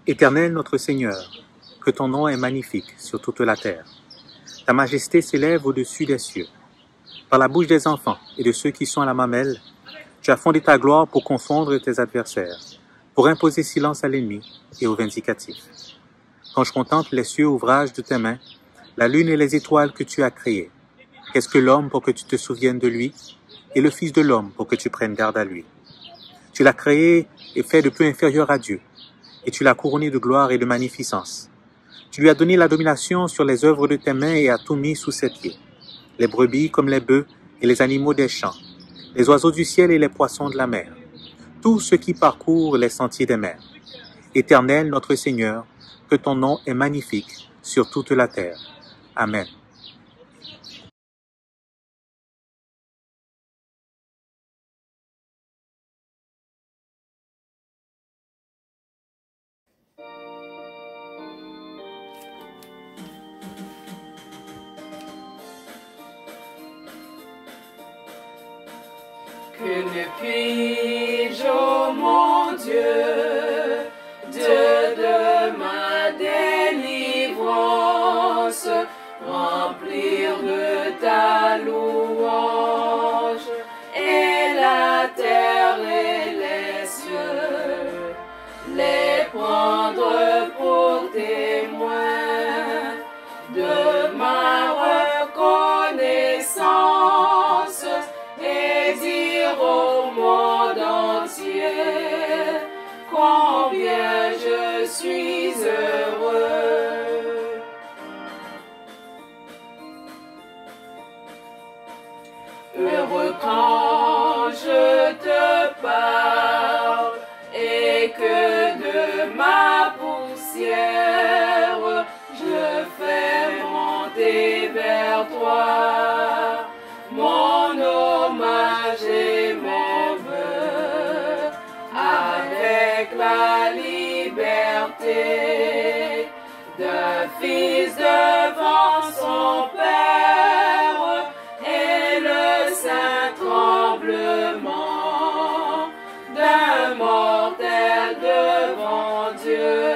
Éternel notre Seigneur, que ton nom est magnifique sur toute la terre. Ta majesté s'élève au-dessus des cieux. Par la bouche des enfants et de ceux qui sont à la mamelle, tu as fondé ta gloire pour confondre tes adversaires, pour imposer silence à l'ennemi et aux vindicatifs. Quand je contemple les cieux ouvrages de tes mains, la lune et les étoiles que tu as créées, qu'est-ce que l'homme pour que tu te souviennes de lui, et le Fils de l'homme pour que tu prennes garde à lui? Tu l'as créé et fait de peu inférieur à Dieu, et tu l'as couronné de gloire et de magnificence. Tu lui as donné la domination sur les œuvres de tes mains et as tout mis sous ses pieds. Les brebis comme les bœufs et les animaux des champs, les oiseaux du ciel et les poissons de la mer, tout ce qui parcourt les sentiers des mers. Éternel notre Seigneur, que ton nom est magnifique sur toute la terre. Amen. Que ne puis-je, ô mon Dieu, de ma délivrance, remplir de ta louange, et la terre et les cieux, les prendre pour témoins de ma reconnaissance, et dire au monde entier combien je suis heureux. Heureux quand je te parle et que de ma poussière je fais monter vers toi mon hommage et mon vœu, avec la liberté d'un fils devant son père et le saint tremblement d'un mortel devant Dieu.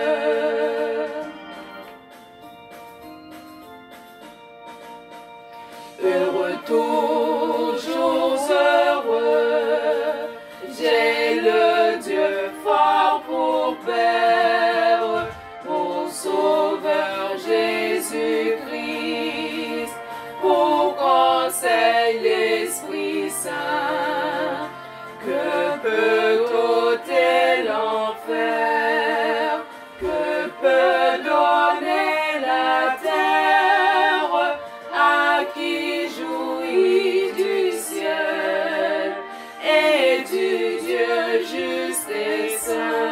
Heureux, toujours heureux, j'ai le Dieu fort pour Père, pour Sauveur Jésus-Christ, pour conseil l'Esprit Saint, que peut ôter l'enfer, que peut donner la terre à qui jouit du ciel et du Dieu juste et saint.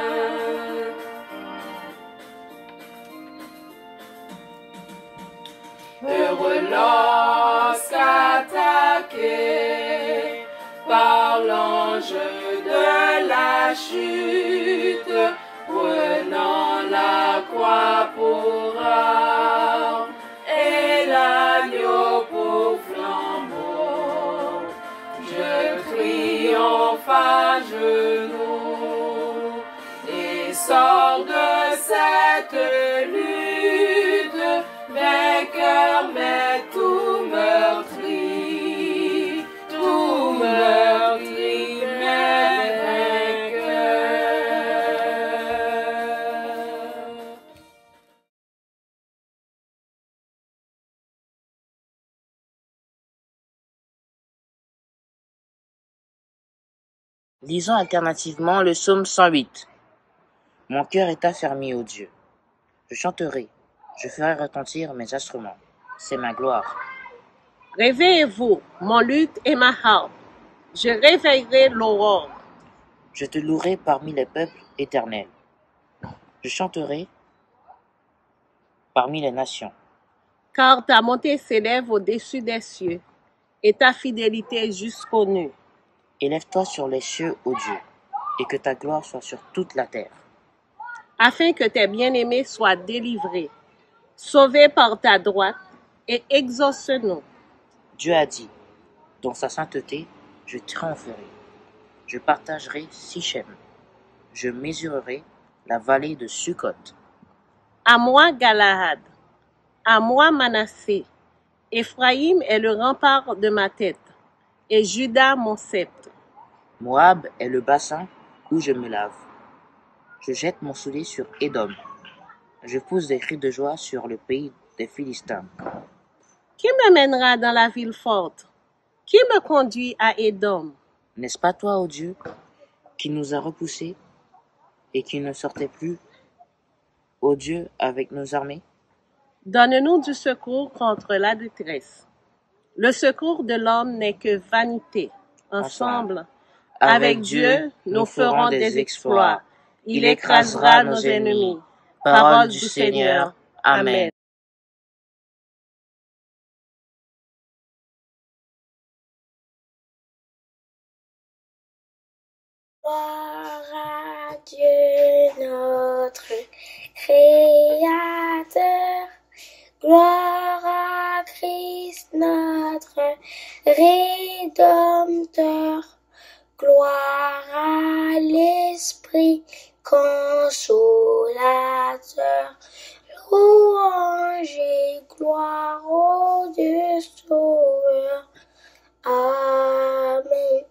Heureux lorsqu'attaqué par l'ange de la chute, prenant la croix pour arme et l'agneau pour flambeau, je triomphe à genoux et sors de cette lutte vainqueur mais tout meurtri mais vainqueur. Lisons alternativement le psaume 108. Mon cœur est affermi, ô Dieu. Je chanterai, je ferai retentir mes instruments. C'est ma gloire. Réveillez-vous, mon luth et ma harpe. Je réveillerai l'aurore. Je te louerai parmi les peuples éternels. Je chanterai parmi les nations. Car ta montée s'élève au-dessus des cieux, et ta fidélité jusqu'aux nues. Élève-toi sur les cieux, ô Dieu, et que ta gloire soit sur toute la terre. Afin que tes bien-aimés soient délivrés, sauvés par ta droite, et exauce-nous. Dieu a dit, dans sa sainteté, je triompherai. Je partagerai Sichem. Je mesurerai la vallée de Sukkot. À moi, Galahad. À moi, Manassé. Éphraïm est le rempart de ma tête, et Juda mon sceptre. Moab est le bassin où je me lave. Je jette mon soulier sur Édom. Je pousse des cris de joie sur le pays des Philistins. Qui me mènera dans la ville forte? Qui me conduit à Édom? N'est-ce pas toi, ô Dieu, qui nous a repoussés et qui ne sortait plus, ô Dieu, avec nos armées? Donne-nous du secours contre la détresse. Le secours de l'homme n'est que vanité. Ensemble, avec Dieu, nous ferons des exploits. Il écrasera nos ennemis. Parole du Seigneur. Amen. Gloire à Dieu notre Créateur. Gloire à Christ notre Rédempteur. Gloire à l'Esprit Consolateur. Louange et gloire au Dieu Sauveur. Amen.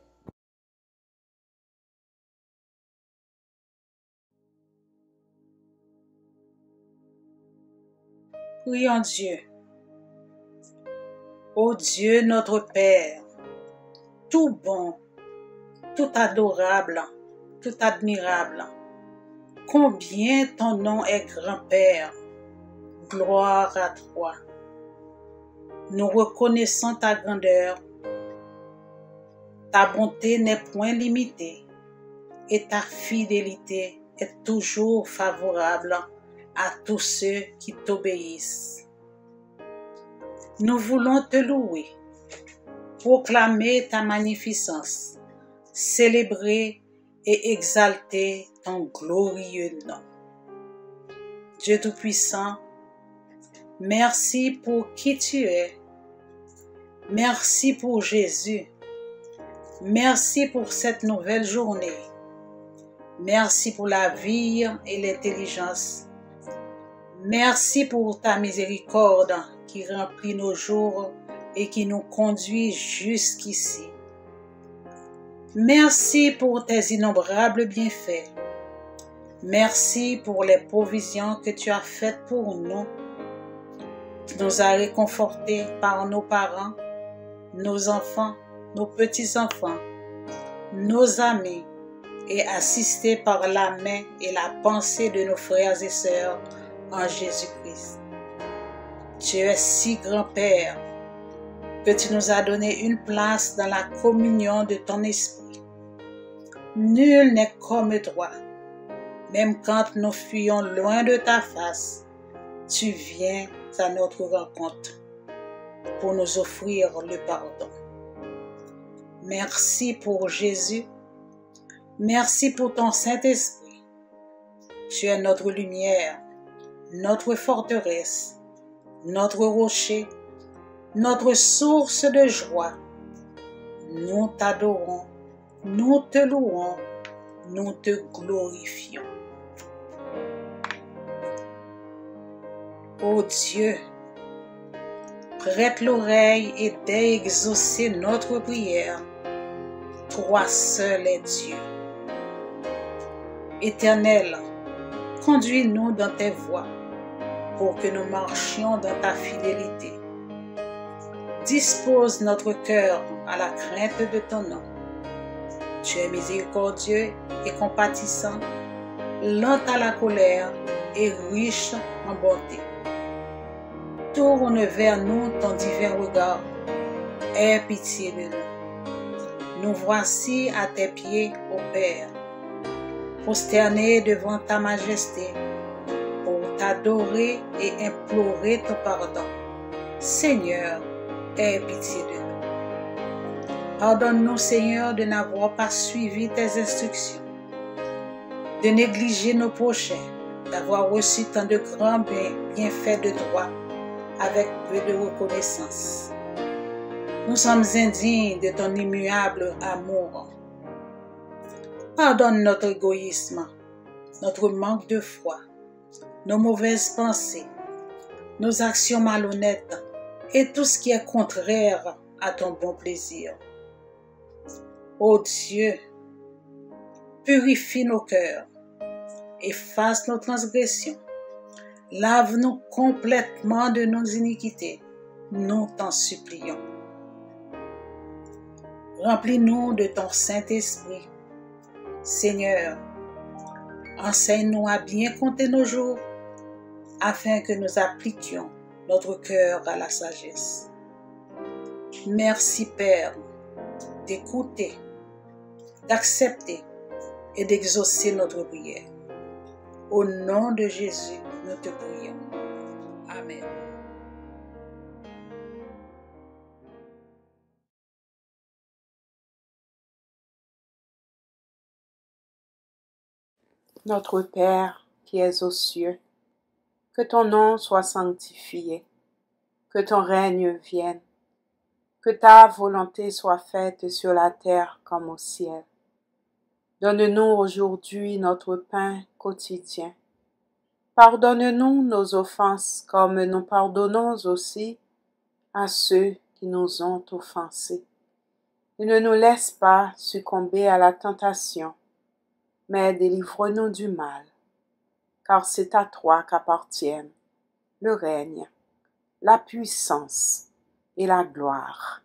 Prions Dieu. Ô Dieu notre Père, tout bon, tout adorable, tout admirable, combien ton nom est grand-père, gloire à toi. Nous reconnaissons ta grandeur, ta bonté n'est point limitée et ta fidélité est toujours favorable à tous ceux qui t'obéissent. Nous voulons te louer, proclamer ta magnificence, célébrer et exalter ton glorieux nom. Dieu Tout-Puissant, merci pour qui tu es. Merci pour Jésus. Merci pour cette nouvelle journée. Merci pour la vie et l'intelligence. Merci pour ta miséricorde qui remplit nos jours et qui nous conduit jusqu'ici. Merci pour tes innombrables bienfaits. Merci pour les provisions que tu as faites pour nous. Tu nous as réconfortés par nos parents, nos enfants, nos petits-enfants, nos amis et assistés par la main et la pensée de nos frères et sœurs en Jésus-Christ. Tu es si grand-père que tu nous as donné une place dans la communion de ton esprit. Nul n'est comme toi. Même quand nous fuyons loin de ta face, tu viens à notre rencontre pour nous offrir le pardon. Merci pour Jésus. Merci pour ton Saint-Esprit. Tu es notre lumière, notre forteresse, notre rocher, notre source de joie. Nous t'adorons, nous te louons, nous te glorifions. Ô Dieu, prête l'oreille et d'exaucer notre prière. Toi seul est Dieu. Éternel, conduis-nous dans tes voies pour que nous marchions dans ta fidélité. Dispose notre cœur à la crainte de ton nom. Tu es miséricordieux et compatissant, lent à la colère et riche en bonté. Tourne vers nous ton divin regard. Aie pitié de nous. Nous voici à tes pieds, ô Père, prosternés devant ta majesté, pour t'adorer et implorer ton pardon. Seigneur, aie pitié de nous. Pardonne-nous, Seigneur, de n'avoir pas suivi tes instructions, de négliger nos prochains, d'avoir reçu tant de grands bienfaits de toi avec peu de reconnaissance. Nous sommes indignes de ton immuable amour. Pardonne notre égoïsme, notre manque de foi, nos mauvaises pensées, nos actions malhonnêtes et tout ce qui est contraire à ton bon plaisir. Ô Dieu, purifie nos cœurs, efface nos transgressions, lave-nous complètement de nos iniquités, nous t'en supplions. Remplis-nous de ton Saint-Esprit. Seigneur, enseigne-nous à bien compter nos jours, afin que nous appliquions notre cœur à la sagesse. Merci Père d'écouter, d'accepter et d'exaucer notre prière. Au nom de Jésus, nous te prions. Amen. Notre Père qui es aux cieux, que ton nom soit sanctifié, que ton règne vienne, que ta volonté soit faite sur la terre comme au ciel. Donne-nous aujourd'hui notre pain quotidien. Pardonne-nous nos offenses comme nous pardonnons aussi à ceux qui nous ont offensés. Et ne nous laisse pas succomber à la tentation, mais délivre-nous du mal, car c'est à toi qu'appartiennent le règne, la puissance et la gloire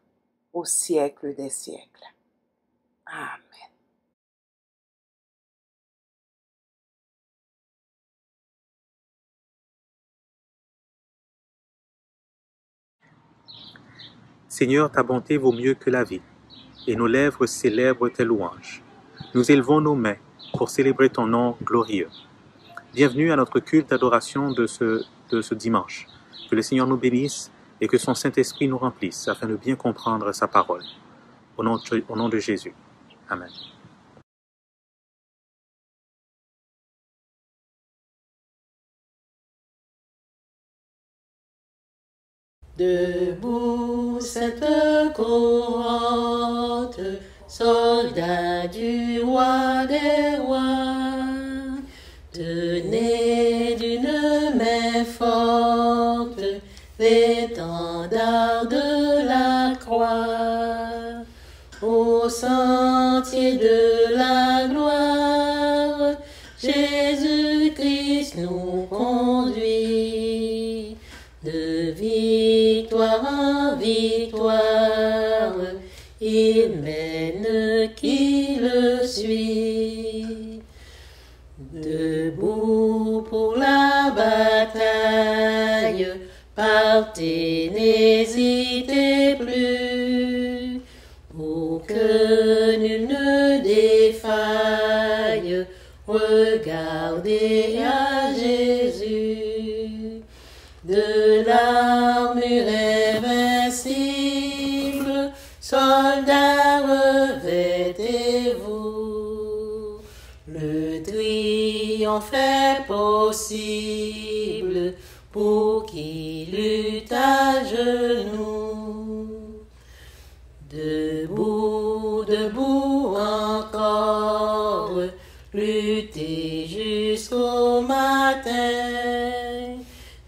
au siècle des siècles. Amen. Seigneur, ta bonté vaut mieux que la vie, et nos lèvres célèbrent tes louanges. Nous élevons nos mains pour célébrer ton nom glorieux. Bienvenue à notre culte d'adoration de ce dimanche. Que le Seigneur nous bénisse et que son Saint-Esprit nous remplisse afin de bien comprendre sa parole. Au nom de Jésus. Amen. Debout cette cohorte, soldats du roi des rois, tenez d'une main forte l'étendard de la croix, au sentier de la gloire, Jésus-Christ nous conduit. De victoire en victoire, il mène qui le suit. Debout pour la bataille, partez, n'hésitez plus, pour que nul ne défaille, regardez à Jésus. De l'armure invincible, soldats, revêtez-vous. Le triomphe est possible pour qui lutte à genoux. Debout, debout encore, luttez jusqu'au matin.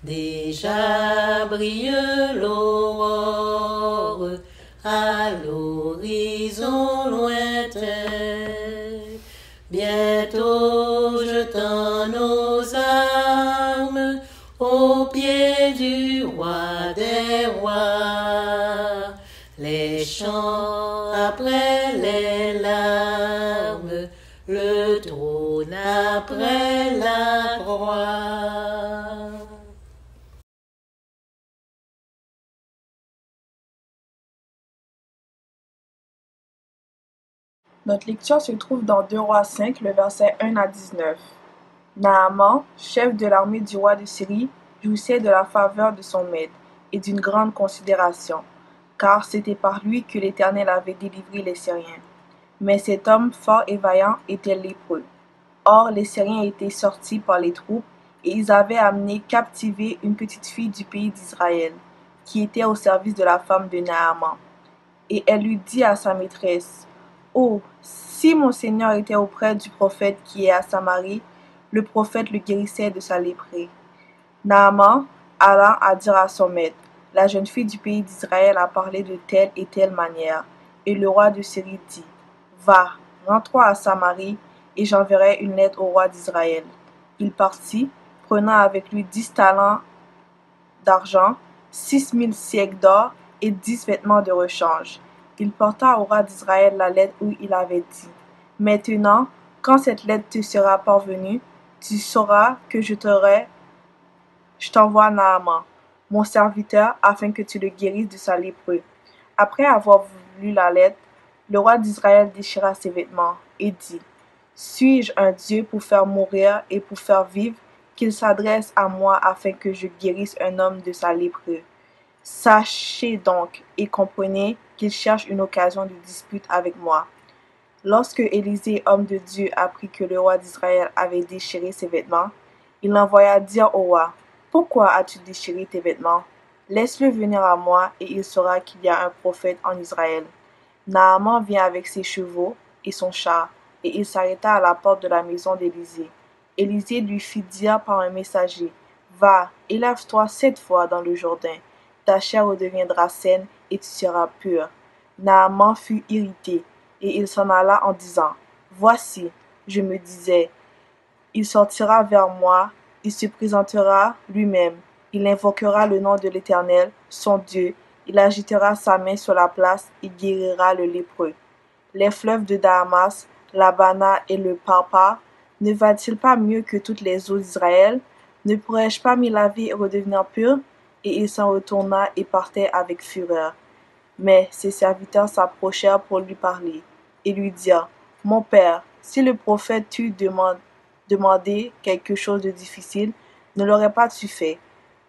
Déjà brille l'aurore à l'horizon lointain. Bientôt jetant nos armes aux pieds du roi des rois. Les chants après les larmes, le trône après la croix. Notre lecture se trouve dans 2 Rois 5, le verset 1 à 19. Naaman, chef de l'armée du roi de Syrie, jouissait de la faveur de son maître et d'une grande considération, car c'était par lui que l'Éternel avait délivré les Syriens. Mais cet homme fort et vaillant était lépreux. Or, les Syriens étaient sortis par les troupes, et ils avaient amené captivée une petite fille du pays d'Israël, qui était au service de la femme de Naaman. Et elle lui dit à sa maîtresse: « Oh, si mon Seigneur était auprès du prophète qui est à Samarie, le prophète le guérissait de sa léprée. Naaman alla à dire à son maître, la jeune fille du pays d'Israël a parlé de telle et telle manière. Et le roi de Syrie dit, va, rends-toi à Samarie, et j'enverrai une lettre au roi d'Israël. Il partit, prenant avec lui 10 talents d'argent, 6000 siècles d'or et 10 vêtements de rechange. Il porta au roi d'Israël la lettre où il avait dit, maintenant, quand cette lettre te sera parvenue, tu sauras que je t'envoie Naaman, mon serviteur, afin que tu le guérisses de sa lépreux. Après avoir lu la lettre, le roi d'Israël déchira ses vêtements et dit, suis-je un Dieu pour faire mourir et pour faire vivre, qu'il s'adresse à moi afin que je guérisse un homme de sa lépreux? Sachez donc et comprenez qu'il cherche une occasion de dispute avec moi. Lorsque Élisée, homme de Dieu, apprit que le roi d'Israël avait déchiré ses vêtements, il l'envoya dire au roi, pourquoi as-tu déchiré tes vêtements? Laisse-le venir à moi et il saura qu'il y a un prophète en Israël. Naaman vient avec ses chevaux et son char, et il s'arrêta à la porte de la maison d'Élisée. Élisée lui fit dire par un messager, va, élève-toi 7 fois dans le Jourdain, ta chair redeviendra saine et tu seras pur. Naaman fut irrité, et il s'en alla en disant, voici, je me disais, il sortira vers moi, il se présentera lui-même, il invoquera le nom de l'Éternel, son Dieu, il agitera sa main sur la place et guérira le lépreux. Les fleuves de Damas, l'Abana et le Parpar, ne valent-ils pas mieux que toutes les eaux d'Israël? Ne pourrais-je pas m'y laver et redevenir pur? Et il s'en retourna et partait avec fureur. Mais ses serviteurs s'approchèrent pour lui parler, et lui dirent, mon père, si le prophète t'eût demandé quelque chose de difficile, ne l'aurais pas-tu fait?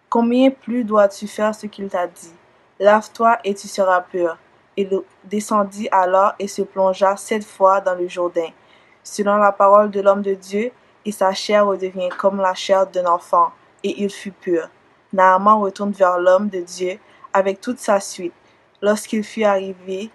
Combien plus dois-tu faire ce qu'il t'a dit? Lave-toi et tu seras pur. Il descendit alors et se plongea 7 fois dans le Jourdain, selon la parole de l'homme de Dieu, et sa chair redevient comme la chair d'un enfant, et il fut pur. Naaman retourne vers l'homme de Dieu avec toute sa suite. Lorsqu'il fut arrivé,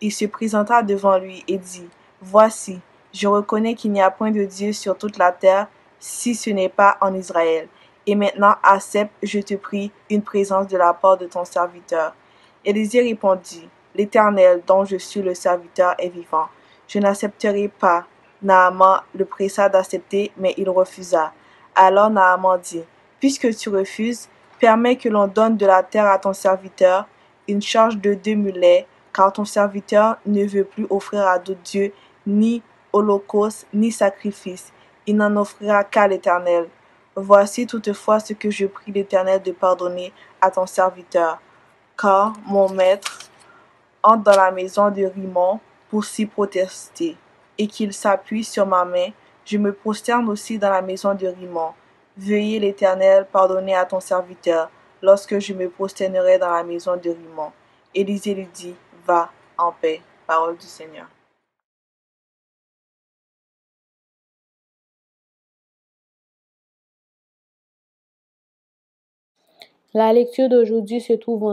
il se présenta devant lui et dit, voici, je reconnais qu'il n'y a point de Dieu sur toute la terre, si ce n'est pas en Israël. Et maintenant, accepte, je te prie, une présence de la part de ton serviteur. Élisée répondit, l'Éternel, dont je suis le serviteur, est vivant. Je n'accepterai pas. Naaman le pressa d'accepter, mais il refusa. Alors Naaman dit, puisque tu refuses, permets que l'on donne de la terre à ton serviteur, une charge de 2 mulets, car ton serviteur ne veut plus offrir à d'autres dieux ni holocauste ni sacrifice. Il n'en offrira qu'à l'Éternel. Voici toutefois ce que je prie l'Éternel de pardonner à ton serviteur. Quand mon maître entre dans la maison de Rimon pour s'y protester, et qu'il s'appuie sur ma main, je me prosterne aussi dans la maison de Rimon. Veuillez l'Éternel pardonner à ton serviteur, lorsque je me prosternerai dans la maison de Rimon. Élisée lui dit, va en paix. Parole du Seigneur. La lecture d'aujourd'hui se trouve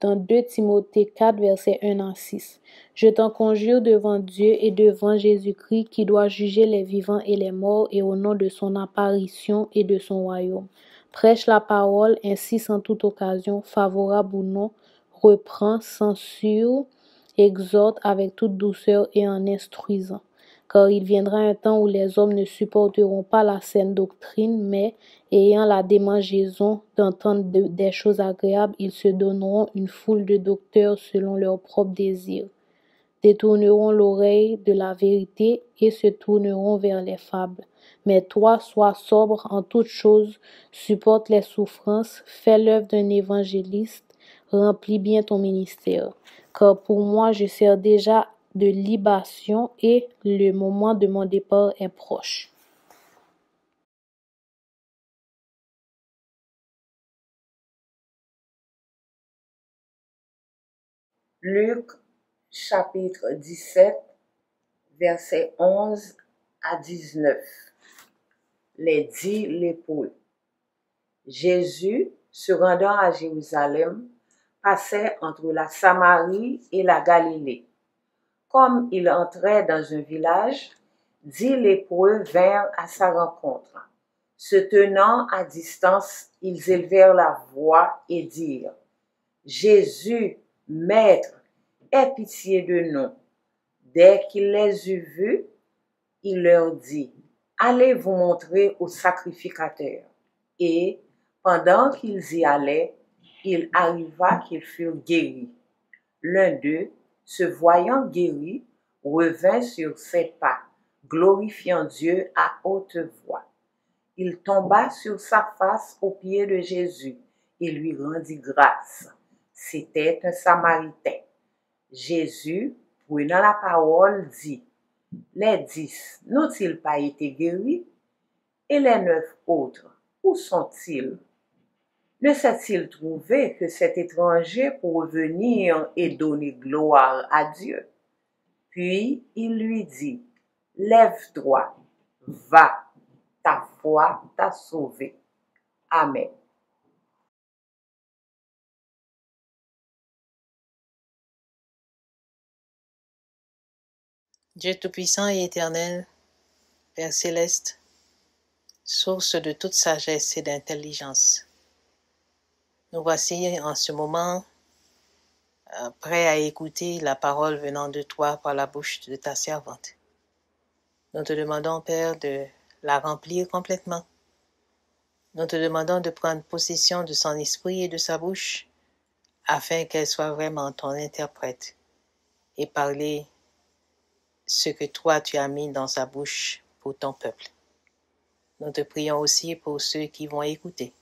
dans 2 Timothée 4, versets 1 à 6. Je t'en conjure devant Dieu et devant Jésus-Christ qui doit juger les vivants et les morts et au nom de son apparition et de son royaume. Prêche la parole, insiste en toute occasion, favorable ou non, reprend, censure, exhorte avec toute douceur et en instruisant. Car il viendra un temps où les hommes ne supporteront pas la saine doctrine, mais, ayant la démangeaison d'entendre des choses agréables, ils se donneront une foule de docteurs selon leurs propres désirs, détourneront l'oreille de la vérité et se tourneront vers les fables. Mais toi, sois sobre en toutes choses, supporte les souffrances, fais l'œuvre d'un évangéliste, remplis bien ton ministère. Car pour moi, je sers déjà de libation et le moment de mon départ est proche. Luc chapitre 17, versets 11 à 19. Les 10 lépreux. Jésus, se rendant à Jérusalem, passait entre la Samarie et la Galilée. Comme il entrait dans un village, 10 lépreux vinrent à sa rencontre. Se tenant à distance, ils élevèrent la voix et dirent: Jésus, Maître, aie pitié de nous. Dès qu'il les eut vus, il leur dit: Allez vous montrer au sacrificateur. Et, pendant qu'ils y allaient, il arriva qu'ils furent guéris. L'un d'eux, se voyant guéri, revint sur ses pas, glorifiant Dieu à haute voix. Il tomba sur sa face aux pieds de Jésus et lui rendit grâce. C'était un Samaritain. Jésus, prenant la parole, dit: Les 10 n'ont-ils pas été guéris? Et les 9 autres, où sont-ils? Ne s'est-il trouvé que cet étranger pour revenir et donner gloire à Dieu? Puis il lui dit: Lève-toi, va, ta foi t'a sauvé. Amen. Dieu Tout-Puissant et Éternel, Père Céleste, source de toute sagesse et d'intelligence, nous voici en ce moment prêts à écouter la parole venant de toi par la bouche de ta servante. Nous te demandons, Père, de la remplir complètement. Nous te demandons de prendre possession de son esprit et de sa bouche, afin qu'elle soit vraiment ton interprète et parler ce que toi tu as mis dans sa bouche pour ton peuple. Nous te prions aussi pour ceux qui vont écouter.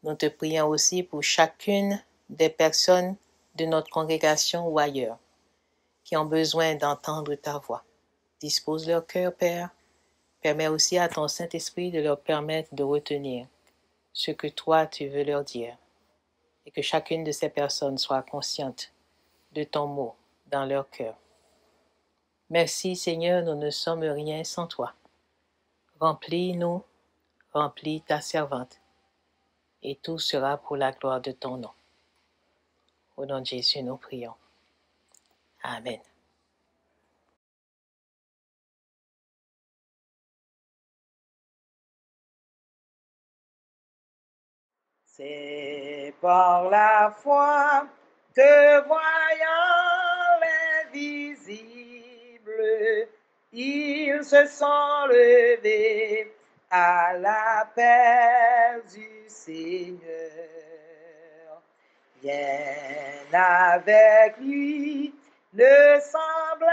Nous te prions aussi pour chacune des personnes de notre congrégation ou ailleurs qui ont besoin d'entendre ta voix. Dispose leur cœur, Père. Permets aussi à ton Saint-Esprit de leur permettre de retenir ce que toi tu veux leur dire et que chacune de ces personnes soit consciente de ton mot dans leur cœur. Merci Seigneur, nous ne sommes rien sans toi. Remplis-nous, remplis ta servante, et tout sera pour la gloire de ton nom. Au nom de Jésus, nous prions. Amen. C'est par la foi que voyant l'invisible, ils se sont levés à l'appel du Seigneur. Rien avec lui ne semblait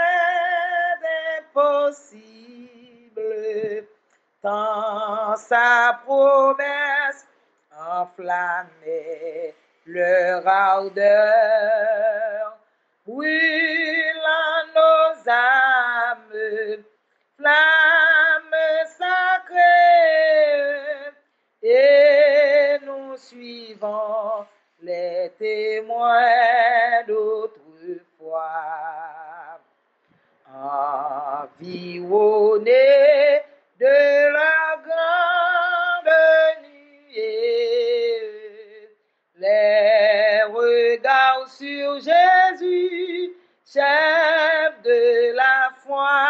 impossible, tant sa promesse enflammait leur ardeur. Brûlant nos âmes, flammes sacrées, et nous suivons les témoins d'autrefois. Environnés de la grande nuée, les regards sur Jésus, chef de la foi.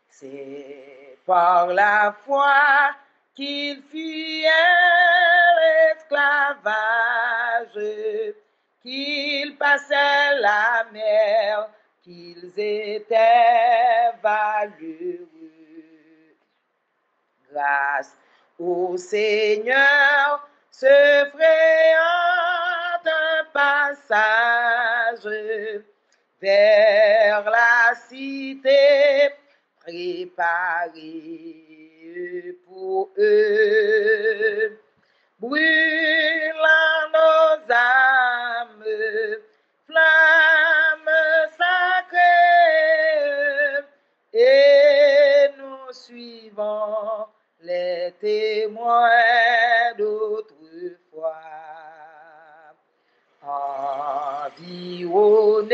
C'est par la foi qu'ils fuyèrent l'esclavage, qu'ils passèrent la mer, qu'ils étaient valeureux. Grâce au Seigneur, se frayant un passage vers la cité préparée pour eux. Brûlant nos âmes, flammes sacrées, et nous suivons les témoins d'autrefois. Environnés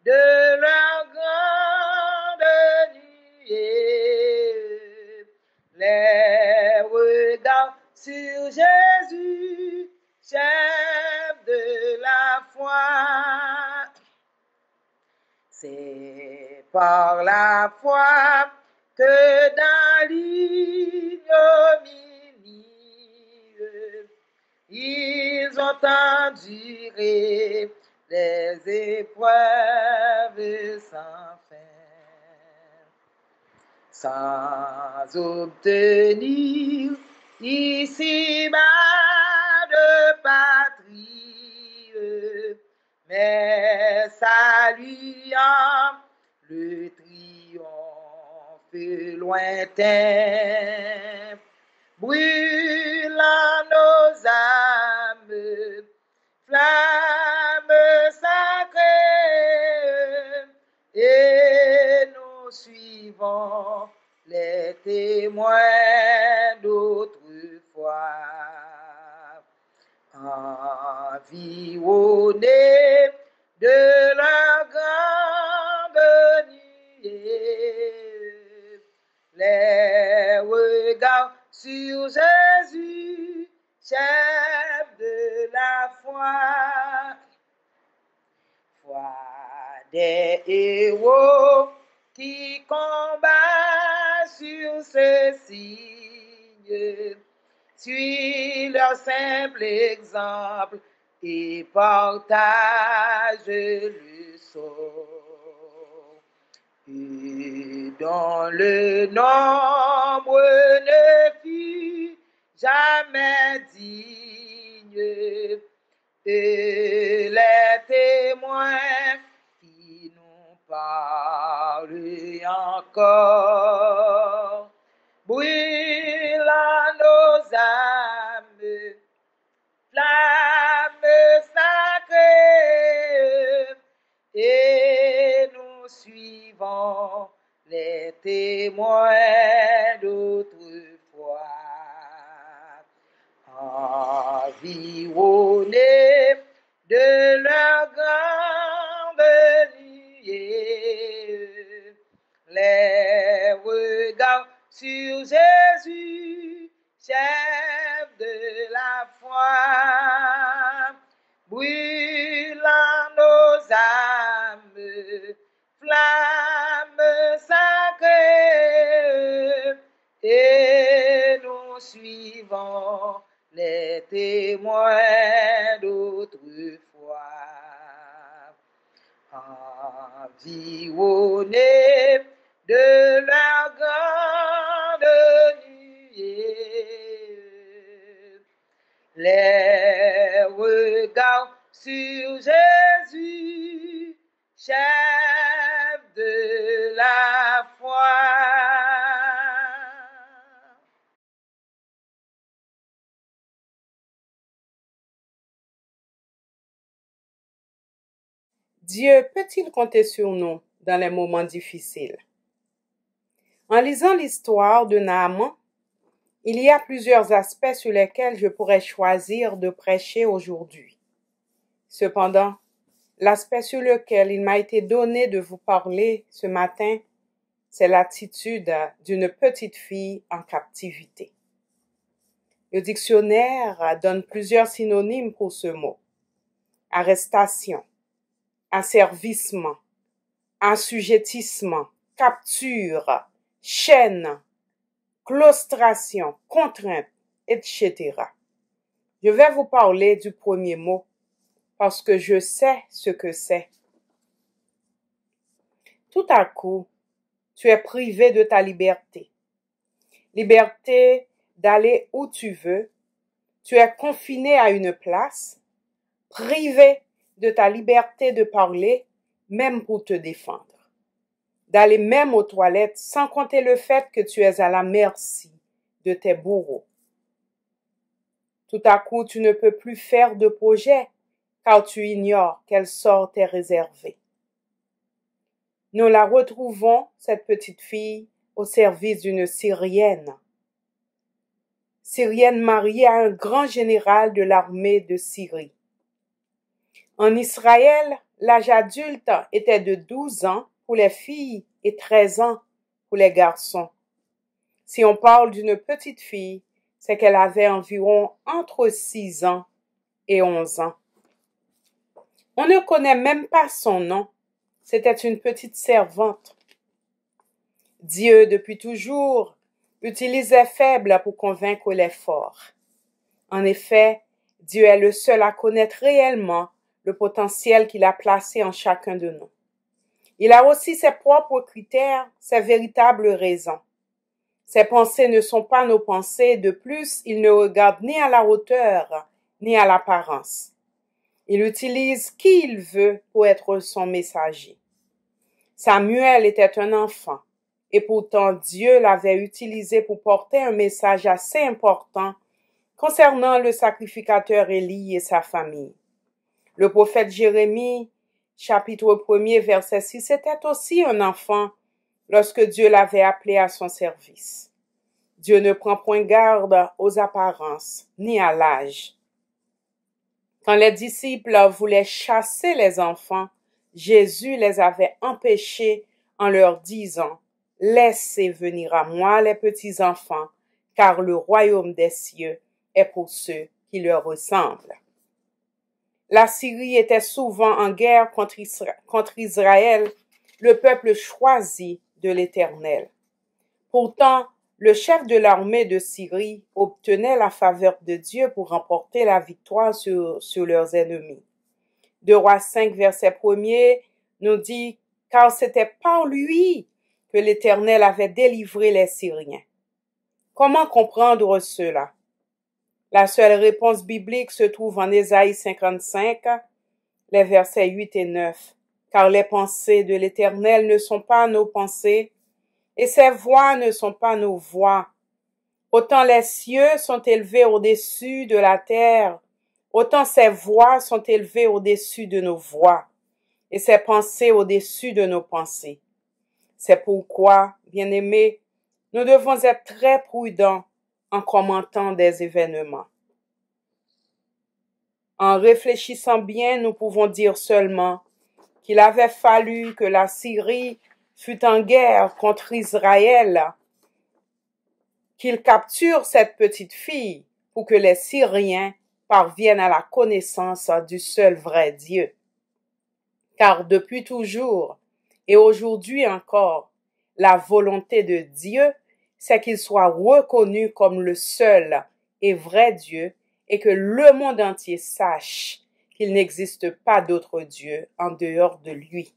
de leur grande nuée, les regards sur Jésus, chef de la foi. C'est par la foi que dans l'ignominie, ils ont enduré les épreuves sans fin, sans obtenir ici-bas de patrie, mais saluant le triomphe lointain, brûlant nos âmes, flammes sacrées, et nous suivons les témoins d'autrefois, environnés de leur grande nuée, les regards sur Jésus, chef de la foi des héros qui combattent sur ce signe, suis leur simple exemple et partage le sort. Et dont le nombre ne fut jamais digne, et les témoins qui nous parlent encore, brûlant nos âmes, flammes sacrées, et nous suivons les témoins d'autrefois, environnés de leur grande nuée, les regards sur Jésus, chef de la foi, brûlant nos âmes, flammes sacrées, et nous suivons les témoins d'autrefois, environnés de leur grande nuée, les regards sur Jésus, chef de la foi. Dieu peut-il compter sur nous dans les moments difficiles? En lisant l'histoire de Naaman, il y a plusieurs aspects sur lesquels je pourrais choisir de prêcher aujourd'hui. Cependant, l'aspect sur lequel il m'a été donné de vous parler ce matin, c'est l'attitude d'une petite fille en captivité. Le dictionnaire donne plusieurs synonymes pour ce mot. Arrestation, asservissement, assujettissement, capture, chaîne, claustration, contrainte, etc. Je vais vous parler du premier mot parce que je sais ce que c'est. Tout à coup, tu es privé de ta liberté. Liberté d'aller où tu veux. Tu es confiné à une place, privé de ta liberté de parler, même pour te défendre. D'aller même aux toilettes, sans compter le fait que tu es à la merci de tes bourreaux. Tout à coup, tu ne peux plus faire de projet, car tu ignores quel sort t'est réservé. Nous la retrouvons, cette petite fille, au service d'une Syrienne. Syrienne mariée à un grand général de l'armée de Syrie. En Israël, l'âge adulte était de 12 ans pour les filles et 13 ans pour les garçons. Si on parle d'une petite fille, c'est qu'elle avait environ entre 6 ans et 11 ans. On ne connaît même pas son nom. C'était une petite servante. Dieu, depuis toujours, utilise les faibles pour convaincre les forts. En effet, Dieu est le seul à connaître réellement le potentiel qu'il a placé en chacun de nous. Il a aussi ses propres critères, ses véritables raisons. Ses pensées ne sont pas nos pensées, de plus, il ne regarde ni à la hauteur, ni à l'apparence. Il utilise qui il veut pour être son messager. Samuel était un enfant, et pourtant Dieu l'avait utilisé pour porter un message assez important concernant le sacrificateur Élie et sa famille. Le prophète Jérémie, chapitre 1er, verset 6, était aussi un enfant lorsque Dieu l'avait appelé à son service. Dieu ne prend point garde aux apparences, ni à l'âge. Quand les disciples voulaient chasser les enfants, Jésus les avait empêchés en leur disant « Laissez venir à moi les petits enfants, car le royaume des cieux est pour ceux qui leur ressemblent. » La Syrie était souvent en guerre contre Israël, le peuple choisi de l'Éternel. Pourtant, le chef de l'armée de Syrie obtenait la faveur de Dieu pour remporter la victoire sur leurs ennemis. 2 Rois 5, verset 1er, nous dit « Car c'était par lui que l'Éternel avait délivré les Syriens. » Comment comprendre cela? La seule réponse biblique se trouve en Ésaïe 55, les versets 8 et 9. « Car les pensées de l'Éternel ne sont pas nos pensées, et ses voies ne sont pas nos voies. Autant les cieux sont élevés au-dessus de la terre, autant ses voies sont élevées au-dessus de nos voies, et ses pensées au-dessus de nos pensées. » C'est pourquoi, bien-aimés, nous devons être très prudents en commentant des événements. En réfléchissant bien, nous pouvons dire seulement qu'il avait fallu que la Syrie fût en guerre contre Israël, qu'il capture cette petite fille pour que les Syriens parviennent à la connaissance du seul vrai Dieu. Car depuis toujours, et aujourd'hui encore, la volonté de Dieu, c'est qu'il soit reconnu comme le seul et vrai Dieu et que le monde entier sache qu'il n'existe pas d'autre Dieu en dehors de lui.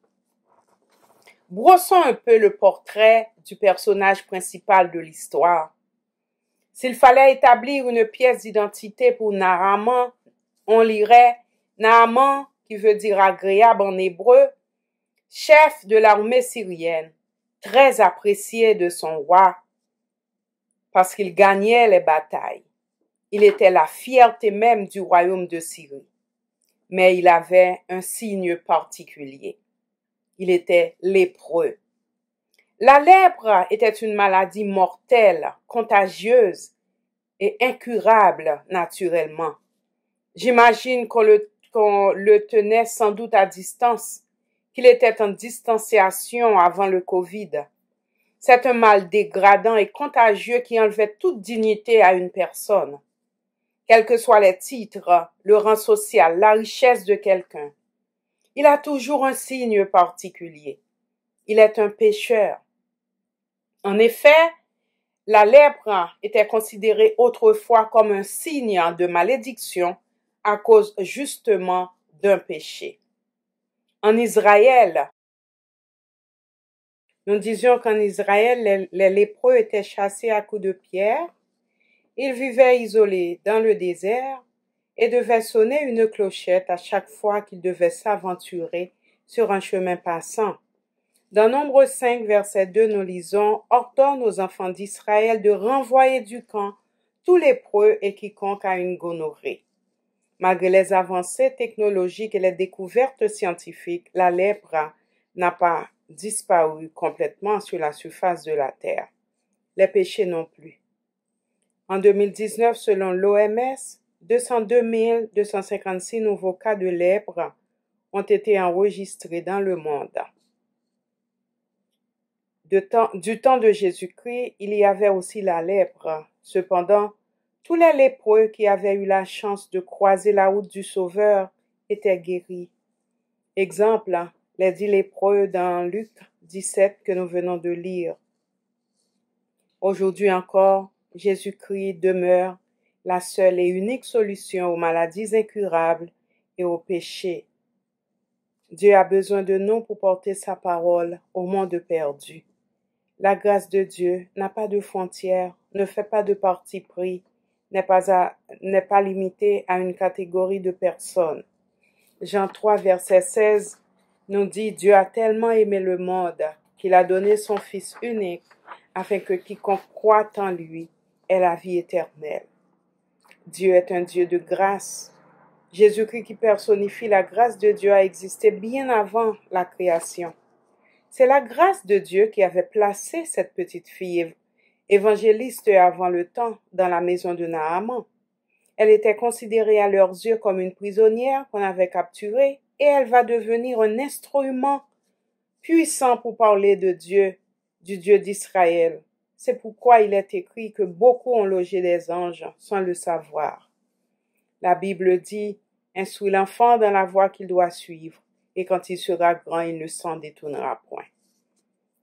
Brossons un peu le portrait du personnage principal de l'histoire. S'il fallait établir une pièce d'identité pour Naaman, on lirait Naaman, qui veut dire agréable en hébreu, chef de l'armée syrienne, très apprécié de son roi, parce qu'il gagnait les batailles. Il était la fierté même du royaume de Syrie. Mais il avait un signe particulier. Il était lépreux. La lèpre était une maladie mortelle, contagieuse et incurable naturellement. J'imagine qu'on le tenait sans doute à distance, qu'il était en distanciation avant le Covid. C'est un mal dégradant et contagieux qui enlevait toute dignité à une personne. Quels que soient les titres, le rang social, la richesse de quelqu'un, il a toujours un signe particulier. Il est un pécheur. En effet, la lèpre était considérée autrefois comme un signe de malédiction à cause justement d'un péché. En Israël, nous disions qu'en Israël, les lépreux étaient chassés à coups de pierre. Ils vivaient isolés dans le désert et devaient sonner une clochette à chaque fois qu'ils devaient s'aventurer sur un chemin passant. Dans Nombre 5, verset 2, nous lisons « Ordonne aux enfants d'Israël de renvoyer du camp tous lépreux et quiconque a une gonorrhée. » Malgré les avancées technologiques et les découvertes scientifiques, la lèpre n'a pas disparu complètement sur la surface de la terre. Les péchés non plus. En 2019, selon l'OMS, 202 256 nouveaux cas de lèpre ont été enregistrés dans le monde. Du temps de Jésus-Christ, il y avait aussi la lèpre. Cependant, tous les lépreux qui avaient eu la chance de croiser la route du Sauveur étaient guéris. Exemple, les 10 lépreux dans Luc 17 que nous venons de lire. Aujourd'hui encore, Jésus-Christ demeure la seule et unique solution aux maladies incurables et aux péchés. Dieu a besoin de nous pour porter sa parole au monde perdu. La grâce de Dieu n'a pas de frontières, ne fait pas de parti pris, n'est pas limitée à une catégorie de personnes. Jean 3, verset 16 nous dit « Dieu a tellement aimé le monde qu'il a donné son Fils unique afin que quiconque croit en lui ait la vie éternelle. » Dieu est un Dieu de grâce. Jésus-Christ qui personnifie la grâce de Dieu a existé bien avant la création. C'est la grâce de Dieu qui avait placé cette petite fille évangéliste avant le temps dans la maison de Naaman. Elle était considérée à leurs yeux comme une prisonnière qu'on avait capturée et elle va devenir un instrument puissant pour parler de Dieu, du Dieu d'Israël. C'est pourquoi il est écrit que beaucoup ont logé des anges sans le savoir. La Bible dit « Instruis l'enfant dans la voie qu'il doit suivre, et quand il sera grand, il ne s'en détournera point. »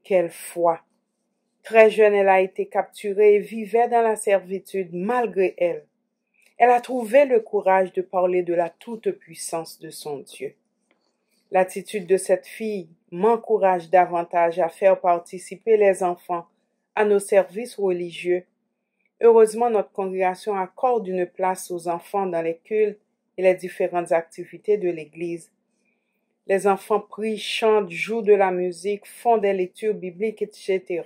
Quelle foi! Très jeune, elle a été capturée et vivait dans la servitude malgré elle. Elle a trouvé le courage de parler de la toute-puissance de son Dieu. L'attitude de cette fille m'encourage davantage à faire participer les enfants à nos services religieux. Heureusement, notre congrégation accorde une place aux enfants dans les cultes et les différentes activités de l'Église. Les enfants prient, chantent, jouent de la musique, font des lectures bibliques, etc.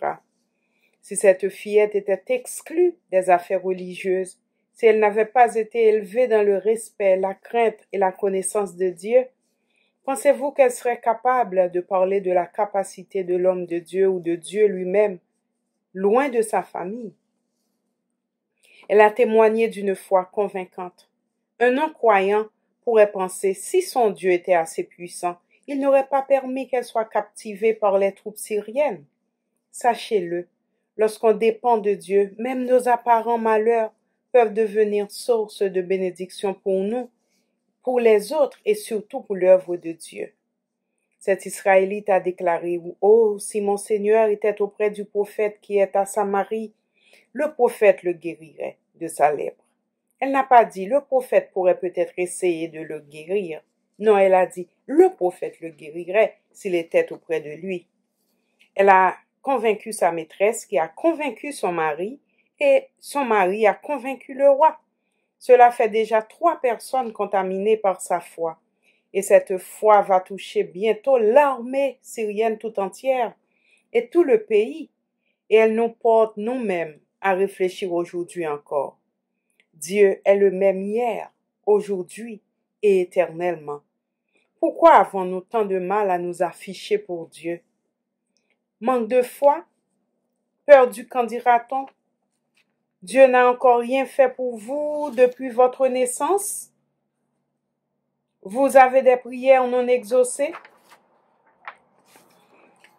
Si cette fillette était exclue des affaires religieuses, si elle n'avait pas été élevée dans le respect, la crainte et la connaissance de Dieu, pensez-vous qu'elle serait capable de parler de la capacité de l'homme de Dieu ou de Dieu lui-même, loin de sa famille? Elle a témoigné d'une foi convaincante. Un non-croyant pourrait penser, si son Dieu était assez puissant, il n'aurait pas permis qu'elle soit captivée par les troupes syriennes. Sachez-le, lorsqu'on dépend de Dieu, même nos apparents malheurs peuvent devenir source de bénédiction pour nous, pour les autres et surtout pour l'œuvre de Dieu. Cet Israélite a déclaré « Oh, si mon Seigneur était auprès du prophète qui est à Samarie, le prophète le guérirait de sa lèpre. » Elle n'a pas dit « Le prophète pourrait peut-être essayer de le guérir. » Non, elle a dit « Le prophète le guérirait s'il était auprès de lui. » Elle a convaincu sa maîtresse qui a convaincu son mari et son mari a convaincu le roi. Cela fait déjà 3 personnes contaminées par sa foi. Et cette foi va toucher bientôt l'armée syrienne tout entière et tout le pays. Et elle nous porte nous-mêmes à réfléchir aujourd'hui encore. Dieu est le même hier, aujourd'hui et éternellement. Pourquoi avons-nous tant de mal à nous afficher pour Dieu? Manque de foi? Peur du qu'en dira-t-on? Dieu n'a encore rien fait pour vous depuis votre naissance? Vous avez des prières non exaucées?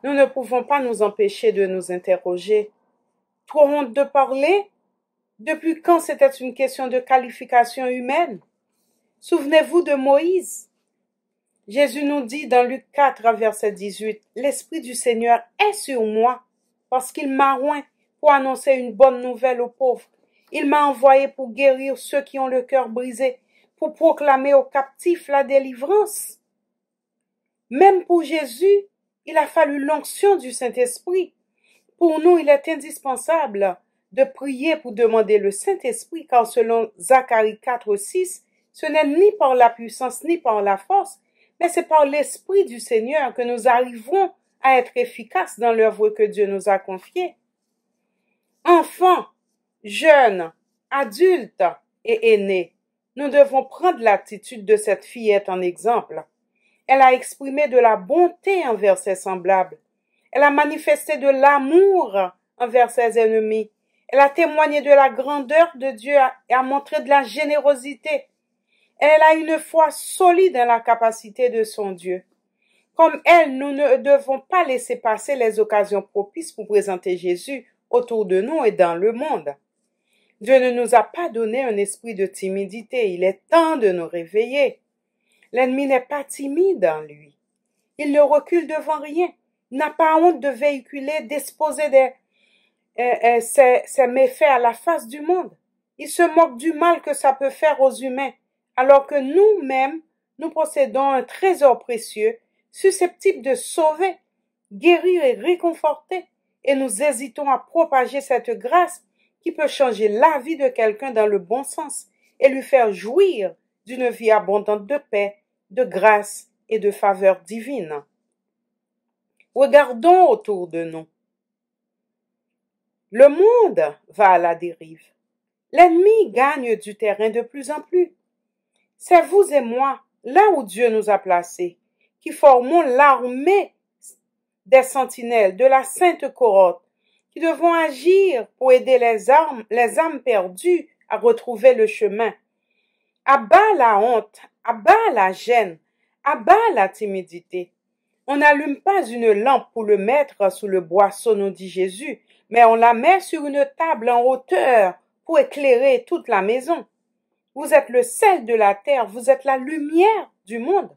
Nous ne pouvons pas nous empêcher de nous interroger. Trop honte de parler? Depuis quand c'était une question de qualification humaine? Souvenez-vous de Moïse. Jésus nous dit dans Luc 4, verset 18, « L'Esprit du Seigneur est sur moi, parce qu'il m'a oint pour annoncer une bonne nouvelle aux pauvres. Il m'a envoyé pour guérir ceux qui ont le cœur brisé, pour proclamer aux captifs la délivrance. » Même pour Jésus, il a fallu l'onction du Saint-Esprit. Pour nous, il est indispensable de prier pour demander le Saint-Esprit, car selon Zacharie 4, 6, ce n'est ni par la puissance ni par la force, mais c'est par l'Esprit du Seigneur que nous arriverons à être efficaces dans l'œuvre que Dieu nous a confiée. Enfants, jeunes, adultes et aînés, nous devons prendre l'attitude de cette fillette en exemple. Elle a exprimé de la bonté envers ses semblables. Elle a manifesté de l'amour envers ses ennemis. Elle a témoigné de la grandeur de Dieu et a montré de la générosité. Elle a une foi solide en la capacité de son Dieu. Comme elle, nous ne devons pas laisser passer les occasions propices pour présenter Jésus autour de nous et dans le monde. Dieu ne nous a pas donné un esprit de timidité. Il est temps de nous réveiller. L'ennemi n'est pas timide en lui. Il ne recule devant rien. Il n'a pas honte de véhiculer, d'exposer ses méfaits à la face du monde. Il se moque du mal que ça peut faire aux humains, alors que nous-mêmes, nous possédons un trésor précieux, susceptible de sauver, guérir et réconforter, et nous hésitons à propager cette grâce qui peut changer la vie de quelqu'un dans le bon sens et lui faire jouir d'une vie abondante de paix, de grâce et de faveur divine. Regardons autour de nous. Le monde va à la dérive. L'ennemi gagne du terrain de plus en plus. C'est vous et moi, là où Dieu nous a placés, qui formons l'armée des sentinelles de la sainte cohorte, qui devons agir pour aider les âmes perdues à retrouver le chemin. À bas la honte, à bas la gêne, à bas la timidité. On n'allume pas une lampe pour le mettre sous le boisseau, nous dit Jésus, mais on la met sur une table en hauteur pour éclairer toute la maison. Vous êtes le sel de la terre, vous êtes la lumière du monde.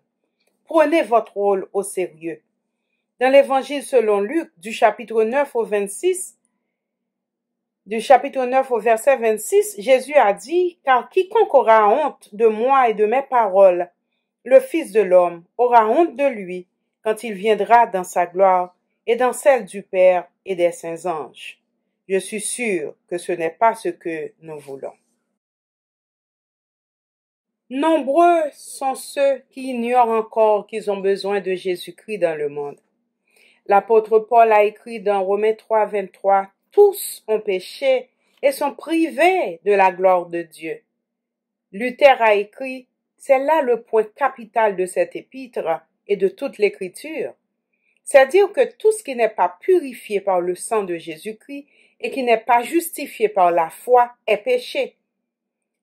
Prenez votre rôle au sérieux. Dans l'évangile selon Luc, du chapitre 9 au verset 26, Jésus a dit, « Car quiconque aura honte de moi et de mes paroles, le Fils de l'homme aura honte de lui quand il viendra dans sa gloire et dans celle du Père et des saints anges. » Je suis sûr que ce n'est pas ce que nous voulons. Nombreux sont ceux qui ignorent encore qu'ils ont besoin de Jésus-Christ dans le monde. L'apôtre Paul a écrit dans Romains 3, 23, « Tous ont péché et sont privés de la gloire de Dieu. » Luther a écrit, « C'est là le point capital de cet épître et de toute l'Écriture. C'est dire que tout ce qui n'est pas purifié par le sang de Jésus-Christ et qui n'est pas justifié par la foi est péché. »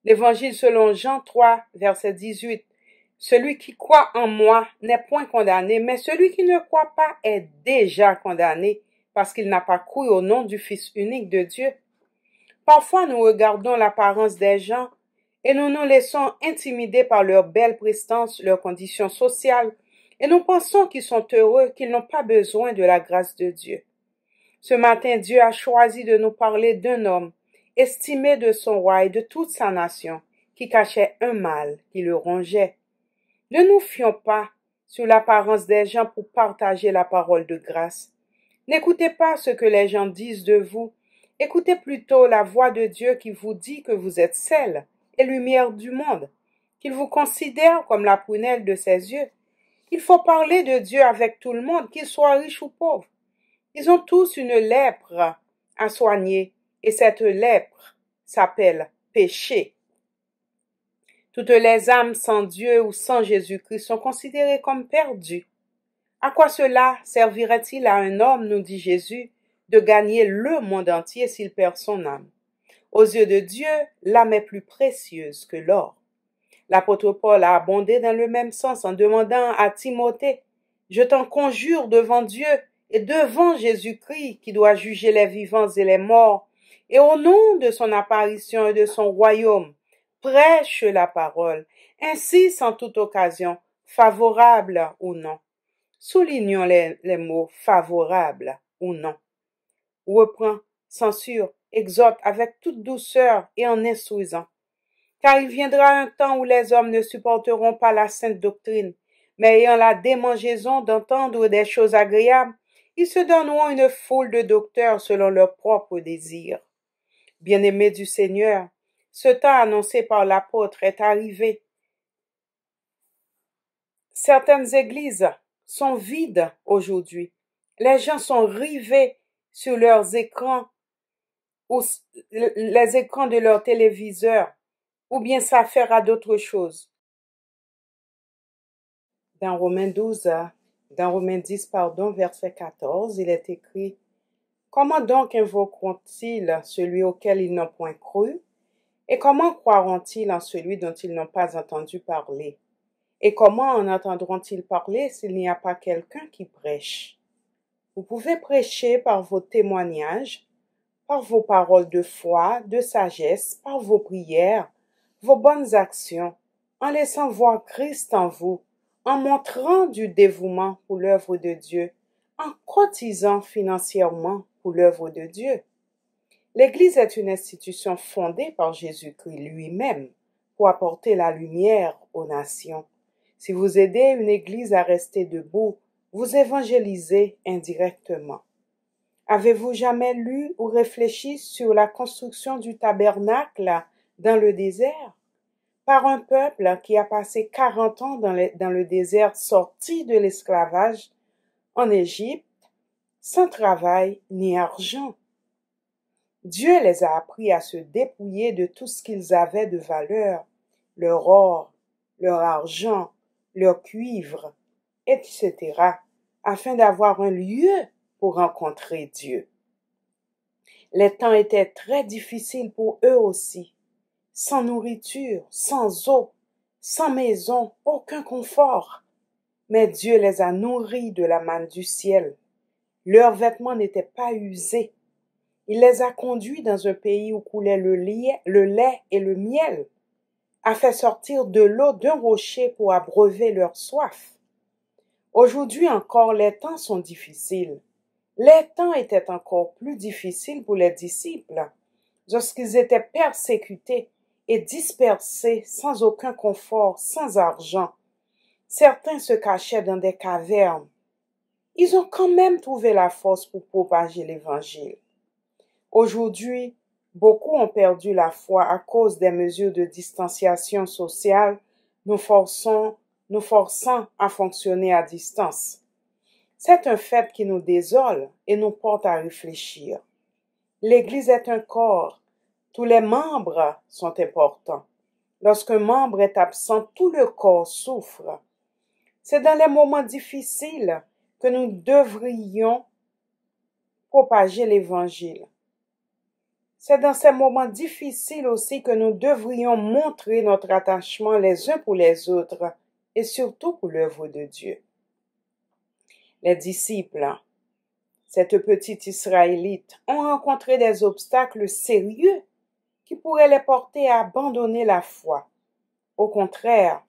L'Évangile selon Jean 3, verset 18. « Celui qui croit en moi n'est point condamné, mais celui qui ne croit pas est déjà condamné, parce qu'il n'a pas cru au nom du Fils unique de Dieu. » Parfois, nous regardons l'apparence des gens et nous nous laissons intimider par leur belle prestance, leurs conditions sociales, et nous pensons qu'ils sont heureux, qu'ils n'ont pas besoin de la grâce de Dieu. Ce matin, Dieu a choisi de nous parler d'un homme, estimé de son roi et de toute sa nation, qui cachait un mal qui le rongeait. Ne nous fions pas sur l'apparence des gens pour partager la parole de grâce. N'écoutez pas ce que les gens disent de vous. Écoutez plutôt la voix de Dieu qui vous dit que vous êtes sel et lumière du monde, qu'il vous considère comme la prunelle de ses yeux. Il faut parler de Dieu avec tout le monde, qu'il soit riche ou pauvre. Ils ont tous une lèpre à soigner, et cette lèpre s'appelle péché. Toutes les âmes sans Dieu ou sans Jésus-Christ sont considérées comme perdues. À quoi cela servirait-il à un homme, nous dit Jésus, de gagner le monde entier s'il perd son âme? Aux yeux de Dieu, l'âme est plus précieuse que l'or. L'apôtre Paul a abondé dans le même sens en demandant à Timothée, « Je t'en conjure devant Dieu et devant Jésus-Christ qui doit juger les vivants et les morts, et au nom de son apparition et de son royaume, prêche la parole, ainsi sans toute occasion, favorable ou non. » Soulignons les mots favorable ou non. Reprend, censure, exhorte avec toute douceur et en instruisant. Car il viendra un temps où les hommes ne supporteront pas la sainte doctrine, mais ayant la démangeaison d'entendre des choses agréables, ils se donneront une foule de docteurs selon leurs propres désirs. Bien-aimés du Seigneur, ce temps annoncé par l'apôtre est arrivé. Certaines églises sont vides aujourd'hui. Les gens sont rivés sur leurs écrans ou les écrans de leurs téléviseurs ou bien s'affairent à d'autres choses. Dans Romains 10, verset 14, il est écrit « Comment donc invoqueront-ils celui auquel ils n'ont point cru? Et comment croiront-ils en celui dont ils n'ont pas entendu parler? Et comment en entendront-ils parler s'il n'y a pas quelqu'un qui prêche? » Vous pouvez prêcher par vos témoignages, par vos paroles de foi, de sagesse, par vos prières, vos bonnes actions, en laissant voir Christ en vous, en montrant du dévouement pour l'œuvre de Dieu, en cotisant financièrement pour l'œuvre de Dieu. L'Église est une institution fondée par Jésus-Christ lui-même pour apporter la lumière aux nations. Si vous aidez une Église à rester debout, vous évangélisez indirectement. Avez-vous jamais lu ou réfléchi sur la construction du tabernacle dans le désert? Par un peuple qui a passé 40 ans dans le désert sorti de l'esclavage en Égypte, sans travail ni argent. Dieu les a appris à se dépouiller de tout ce qu'ils avaient de valeur, leur or, leur argent, leur cuivre, etc., afin d'avoir un lieu pour rencontrer Dieu. Les temps étaient très difficiles pour eux aussi, sans nourriture, sans eau, sans maison, aucun confort. Mais Dieu les a nourris de la manne du ciel. Leurs vêtements n'étaient pas usés. Il les a conduits dans un pays où coulait le lait et le miel, a fait sortir de l'eau d'un rocher pour abreuver leur soif. Aujourd'hui encore, les temps sont difficiles. Les temps étaient encore plus difficiles pour les disciples, lorsqu'ils étaient persécutés et dispersés sans aucun confort, sans argent. Certains se cachaient dans des cavernes. Ils ont quand même trouvé la force pour propager l'Évangile. Aujourd'hui, beaucoup ont perdu la foi à cause des mesures de distanciation sociale nous forçant à fonctionner à distance. C'est un fait qui nous désole et nous porte à réfléchir. L'Église est un corps. Tous les membres sont importants. Lorsqu'un membre est absent, tout le corps souffre. C'est dans les moments difficiles que nous devrions propager l'Évangile. C'est dans ces moments difficiles aussi que nous devrions montrer notre attachement les uns pour les autres et surtout pour l'œuvre de Dieu. Les disciples, cette petite Israélite, ont rencontré des obstacles sérieux qui pourraient les porter à abandonner la foi. Au contraire,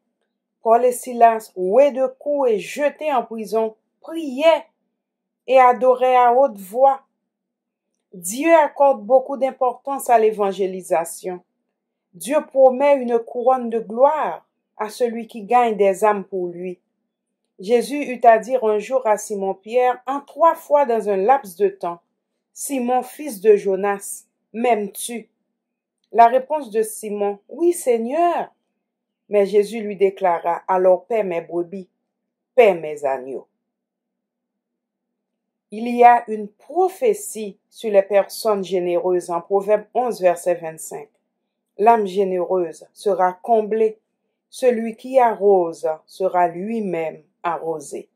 Paul et Silas, roués de coups et jetés en prison, priaient et adoraient à haute voix. Dieu accorde beaucoup d'importance à l'évangélisation. Dieu promet une couronne de gloire à celui qui gagne des âmes pour lui. Jésus eut à dire un jour à Simon-Pierre, en 3 fois dans un laps de temps, « Simon, fils de Jonas, m'aimes-tu » La réponse de Simon, « Oui, Seigneur » Mais Jésus lui déclara, « Alors paie mes brebis, paie mes agneaux. » Il y a une prophétie sur les personnes généreuses en Proverbe 11, verset 25. L'âme généreuse sera comblée, celui qui arrose sera lui-même arrosé.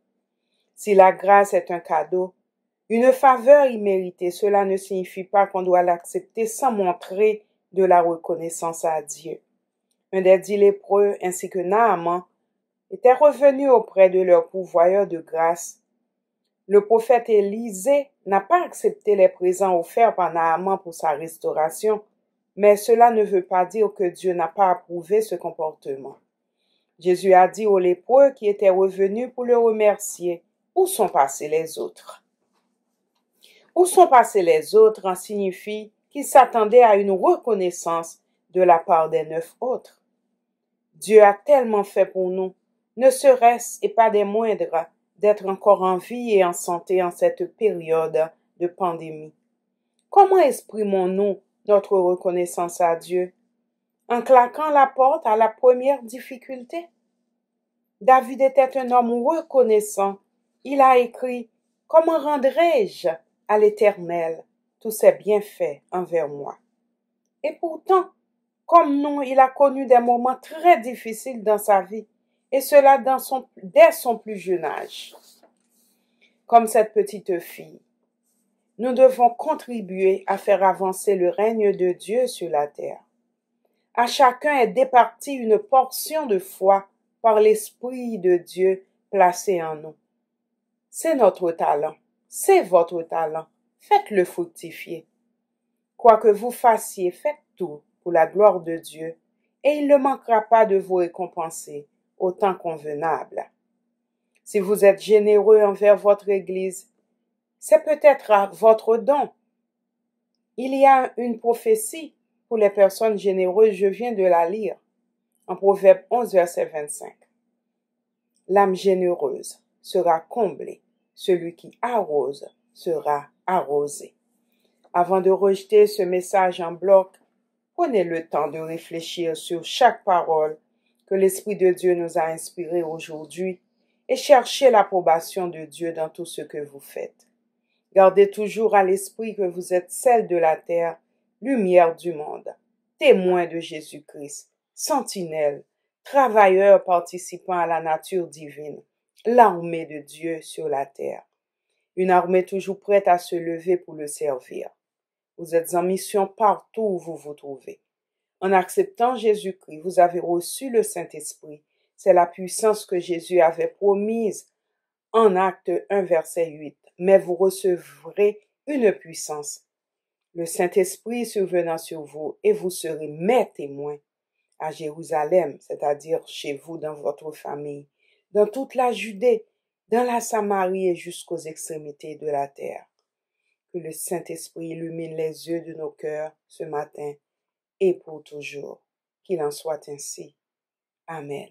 Si la grâce est un cadeau, une faveur imméritée, cela ne signifie pas qu'on doit l'accepter sans montrer de la reconnaissance à Dieu. Un des 10 lépreux ainsi que Naaman étaient revenus auprès de leur pourvoyeur de grâce. Le prophète Élisée n'a pas accepté les présents offerts par Naaman pour sa restauration, mais cela ne veut pas dire que Dieu n'a pas approuvé ce comportement. Jésus a dit aux lépreux qui étaient revenus pour le remercier, « Où sont passés les autres ?» Où sont passés les autres en signifie qu'ils s'attendaient à une reconnaissance de la part des 9 autres. Dieu a tellement fait pour nous, ne serait-ce et pas des moindres, d'être encore en vie et en santé en cette période de pandémie. Comment exprimons-nous notre reconnaissance à Dieu? En claquant la porte à la première difficulté? David était un homme reconnaissant. Il a écrit « Comment rendrai-je à l'Éternel tous ses bienfaits envers moi ?» Et pourtant, comme nous, il a connu des moments très difficiles dans sa vie, et cela dès son plus jeune âge. Comme cette petite fille, nous devons contribuer à faire avancer le règne de Dieu sur la terre. À chacun est départie une portion de foi par l'Esprit de Dieu placé en nous. C'est notre talent, c'est votre talent, faites-le fructifier. Quoi que vous fassiez, faites tout pour la gloire de Dieu, et il ne manquera pas de vous récompenser au temps convenable. Si vous êtes généreux envers votre Église, c'est peut-être votre don. Il y a une prophétie pour les personnes généreuses, je viens de la lire, en Proverbe 11, verset 25. L'âme généreuse sera comblée, celui qui arrose sera arrosé. Avant de rejeter ce message en bloc, prenez le temps de réfléchir sur chaque parole que l'Esprit de Dieu nous a inspirée aujourd'hui et cherchez l'approbation de Dieu dans tout ce que vous faites. Gardez toujours à l'esprit que vous êtes sel de la terre, lumière du monde, témoin de Jésus-Christ, sentinelle, travailleur participant à la nature divine, l'armée de Dieu sur la terre. Une armée toujours prête à se lever pour le servir. Vous êtes en mission partout où vous vous trouvez. En acceptant Jésus-Christ, vous avez reçu le Saint-Esprit. C'est la puissance que Jésus avait promise en Acte 1, verset 8. Mais vous recevrez une puissance, le Saint-Esprit survenant sur vous, et vous serez mes témoins à Jérusalem, c'est-à-dire chez vous, dans votre famille, dans toute la Judée, dans la Samarie et jusqu'aux extrémités de la terre. Que le Saint-Esprit illumine les yeux de nos cœurs ce matin et pour toujours. Qu'il en soit ainsi. Amen.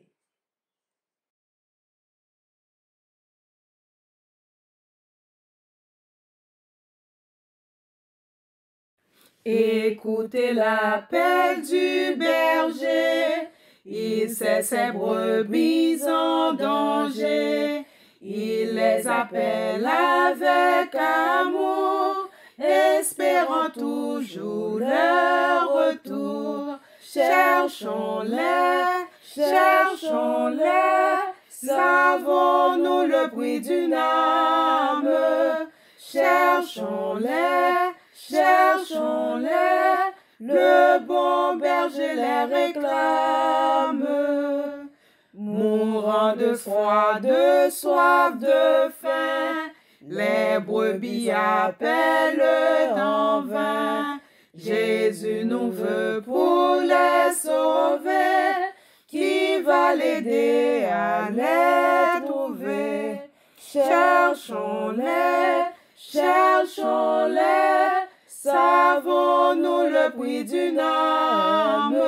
Écoutez l'appel du berger, il sait ses brebis en danger, il les appelle avec amour, espérant toujours leur retour. Cherchons-les, cherchons-les, savons-nous le prix d'une âme? Cherchons-les, cherchons-les, le bon berger les réclame. Mourant de froid, de soif, de faim, les brebis appellent en vain. Jésus nous veut pour les sauver, qui va l'aider à les trouver. Cherchons-les, cherchons-les, savons-nous le prix d'une âme?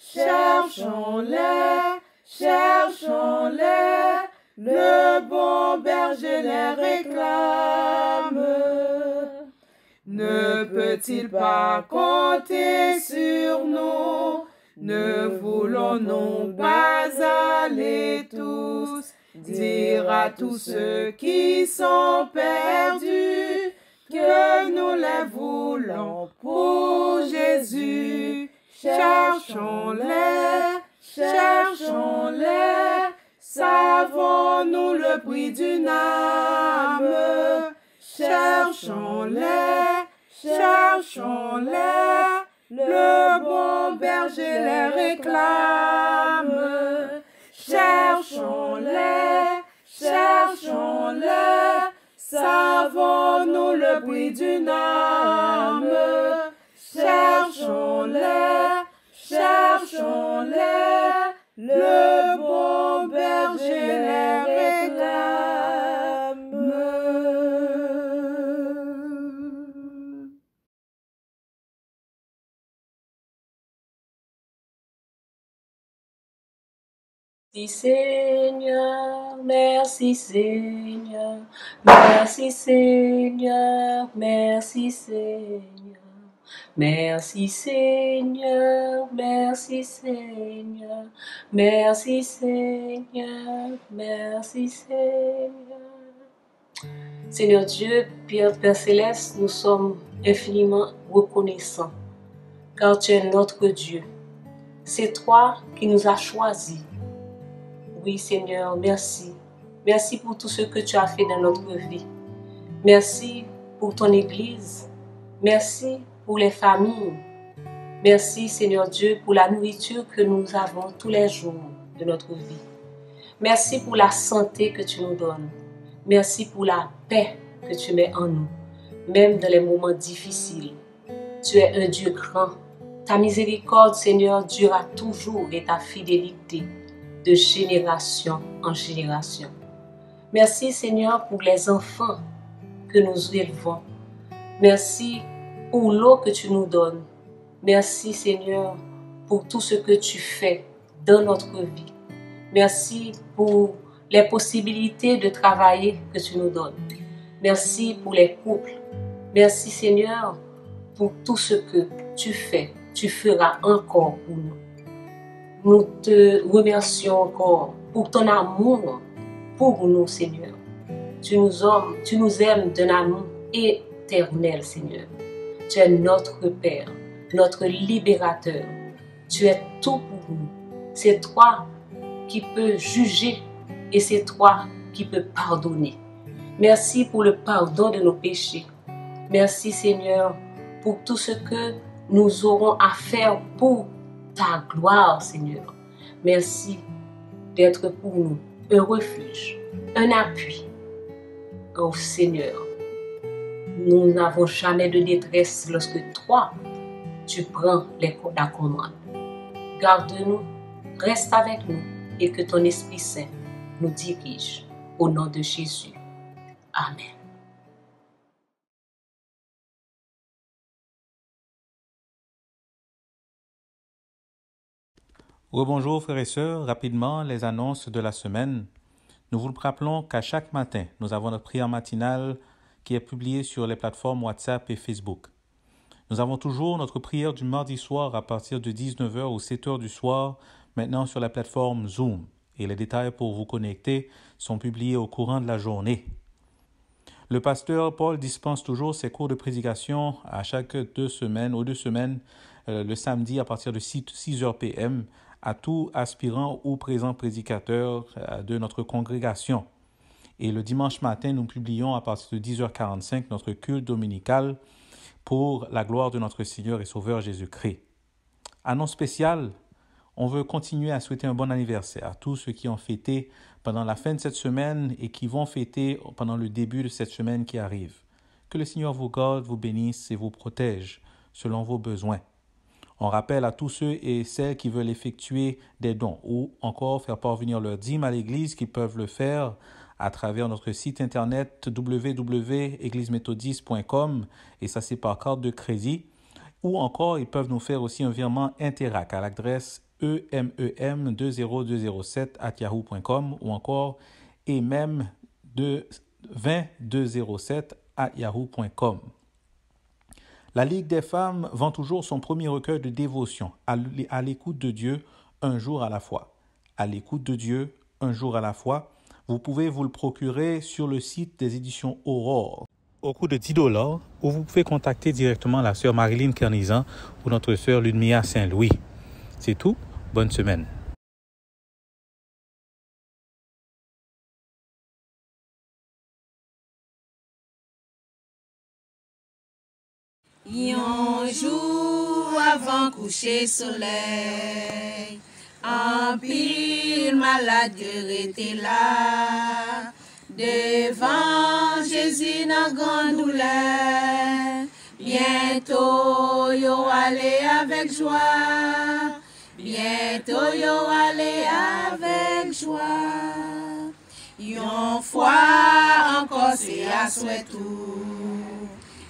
Cherchons-les, cherchons-les, le bon berger les réclame. Ne peut-il pas compter sur nous? Ne voulons-nous pas aller tous dire à tous ceux qui sont perdus que nous les voulons pour Jésus? Cherchons-les, cherchons-les, savons-nous le prix d'une âme? Cherchons-les, cherchons-les, le bon berger les réclame. Cherchons-les, cherchons-les, savons-nous le prix d'une âme? Cherchons-les, cherchons-les, le bon berger les réclame. Merci Seigneur, merci Seigneur, merci Seigneur, merci Seigneur, merci Seigneur, merci Seigneur, merci Seigneur, merci Seigneur. Seigneur Dieu, Père Céleste, nous sommes infiniment reconnaissants, car tu es notre Dieu. C'est toi qui nous as choisis. Oui, Seigneur, merci. Merci pour tout ce que tu as fait dans notre vie. Merci pour ton Église. Merci pour les familles. Merci, Seigneur Dieu, pour la nourriture que nous avons tous les jours de notre vie. Merci pour la santé que tu nous donnes. Merci pour la paix que tu mets en nous, même dans les moments difficiles. Tu es un Dieu grand. Ta miséricorde, Seigneur, durera toujours et ta fidélité de génération en génération. Merci Seigneur pour les enfants que nous élevons. Merci pour l'eau que tu nous donnes. Merci Seigneur pour tout ce que tu fais dans notre vie. Merci pour les possibilités de travailler que tu nous donnes. Merci pour les couples. Merci Seigneur pour tout ce que tu fais. Tu feras encore pour nous. Nous te remercions encore pour ton amour pour nous Seigneur. Tu nous aimes d'un amour éternel Seigneur. Tu es notre Père, notre libérateur. Tu es tout pour nous. C'est toi qui peux juger et c'est toi qui peux pardonner. Merci pour le pardon de nos péchés. Merci Seigneur pour tout ce que nous aurons à faire pour ta gloire Seigneur. Merci d'être pour nous un refuge, un appui. Oh Seigneur, nous n'avons jamais de détresse lorsque toi, tu prends la commande. Garde-nous, reste avec nous et que ton Esprit Saint nous dirige. Au nom de Jésus. Amen. Rebonjour frères et sœurs, rapidement les annonces de la semaine. Nous vous le rappelons qu'à chaque matin, nous avons notre prière matinale qui est publiée sur les plateformes WhatsApp et Facebook. Nous avons toujours notre prière du mardi soir à partir de 19h ou 7h du soir, maintenant sur la plateforme Zoom. Et les détails pour vous connecter sont publiés au courant de la journée. Le pasteur Paul dispense toujours ses cours de prédication à chaque 2 semaines, le samedi à partir de 6h p.m. à tout aspirant ou présent prédicateur de notre congrégation. Et le dimanche matin, nous publions à partir de 10h45 notre culte dominical pour la gloire de notre Seigneur et Sauveur Jésus-Christ. Annonce spéciale, on veut continuer à souhaiter un bon anniversaire à tous ceux qui ont fêté pendant la fin de cette semaine et qui vont fêter pendant le début de cette semaine qui arrive. Que le Seigneur vous garde, vous bénisse et vous protège selon vos besoins. On rappelle à tous ceux et celles qui veulent effectuer des dons ou encore faire parvenir leur dîme à l'Église qu'ils peuvent le faire à travers notre site internet www.égliseméthodiste.com et ça c'est par carte de crédit. Ou encore, ils peuvent nous faire aussi un virement Interac à l'adresse emem20207@yahoo.com ou encore emem20207@yahoo.com. La Ligue des femmes vend toujours son premier recueil de dévotion, à l'écoute de Dieu, un jour à la fois. À l'écoute de Dieu, un jour à la fois. Vous pouvez vous le procurer sur le site des éditions Aurore au coût de $10 ou vous pouvez contacter directement la sœur Marilyn Kernizan ou notre sœur Ludmilla Saint-Louis. C'est tout. Bonne semaine. Un jour avant coucher soleil, un pile malade était là, devant Jésus dans grande douleur. Bientôt yo aller avec joie, bientôt yo aller avec joie. Yon fois encore c'est à souhait tout.